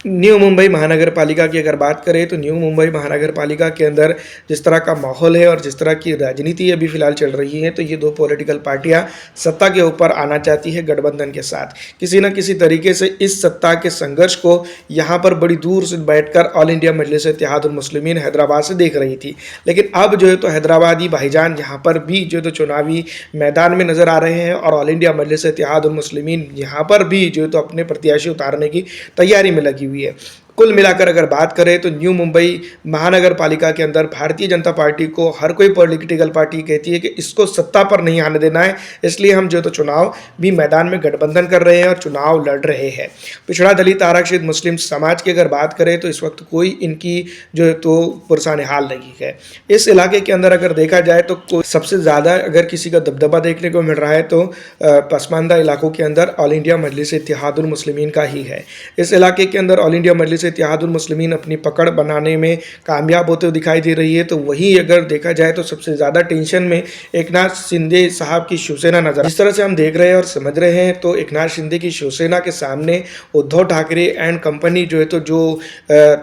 New Mumbai महानगर पालिका की अगर बात करें तो न्यू मुंबई महानगर पालिका के अंदर जिस तरह का माहौल है और जिस तरह की राजनीति अभी फिलहाल चल रही है, तो ये दो पॉलिटिकल पार्टियां सत्ता के ऊपर आना चाहती है गठबंधन के साथ। किसी न किसी तरीके से इस सत्ता के संघर्ष को यहाँ पर बड़ी दूर से बैठकर ऑल इंडिया मजलिस इत्तेहादुल मुस्लिमीन हैदराबाद से देख रही थी। लेकिन अब जो है तो हैदराबादी भाईजान यहाँ पर भी जो है तो चुनावी मैदान में नजर आ रहे हैं और ऑल इंडिया मजलिस इत्तेहादुल मुस्लिमीन यहाँ पर भी जो है तो अपने प्रत्याशी उतारने की तैयारी में लगी हुई है। कुल मिलाकर अगर बात करें तो न्यू मुंबई महानगर पालिका के अंदर भारतीय जनता पार्टी को हर कोई पॉलिटिकल पार्टी कहती है कि इसको सत्ता पर नहीं आने देना है, इसलिए हम जो तो चुनाव भी मैदान में गठबंधन कर रहे हैं और चुनाव लड़ रहे हैं। पिछड़ा दलित आरक्षित मुस्लिम समाज की अगर बात करें तो इस वक्त कोई इनकी जो है तो पुरसाने हाल नहीं है। इस इलाके के अंदर अगर देखा जाए तो सबसे ज़्यादा अगर किसी का दबदबा देखने को मिल रहा है तो पसमानदा इलाकों के अंदर ऑल इंडिया मजलिस इत्तेहादुल मुस्लिमीन का ही है। इस इलाके के अंदर ऑल इंडिया मजलिस इत्तेहादुल मुस्लिमीन अपनी पकड़ बनाने में कामयाब होते हुए दिखाई दे रही है। तो वहीं अगर देखा जाए तो सबसे ज़्यादा टेंशन में एकनाथ शिंदे साहब की शिवसेना नजर, जिस तरह से हम देख रहे हैं और समझ रहे हैं तो एकनाथ शिंदे की शिवसेना के सामने उद्धव ठाकरे एंड कंपनी जो है तो जो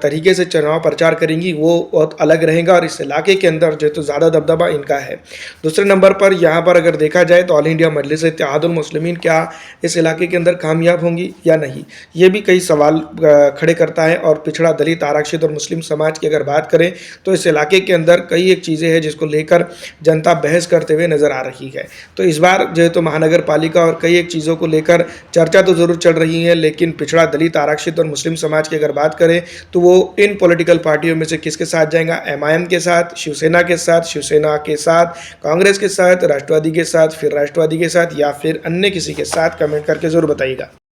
तरीके से चुनाव प्रचार करेंगी वो बहुत अलग रहेगा और इस इलाके के अंदर जो है तो ज़्यादा दबदबा इनका है। दूसरे नंबर पर यहाँ पर अगर देखा जाए तो ऑल इंडिया मजलिस इत्तेहादुल मुस्लिमीन क्या इस इलाके के अंदर कामयाब होंगी या नहीं, ये भी कई सवाल खड़े करता है। और पिछड़ा दलित आरक्षित और मुस्लिम समाज की अगर बात करें तो इस इलाके के अंदर कई एक चीज़ें हैं जिसको लेकर जनता बहस करते हुए नजर आ रही है। तो इस बार जो है तो महानगर पालिका और कई एक चीज़ों को लेकर चर्चा तो जरूर चल रही है, लेकिन पिछड़ा दलित आरक्षित और मुस्लिम समाज की अगर बात करें तो वो इन पॉलिटिकल पार्टियों में से किसके साथ जाएगा, एमआईएम के साथ, शिवसेना के साथ, शिवसेना के साथ, कांग्रेस के साथ, राष्ट्रवादी के साथ, फिर राष्ट्रवादी के साथ या फिर अन्य किसी के साथ, कमेंट करके जरूर बताइएगा।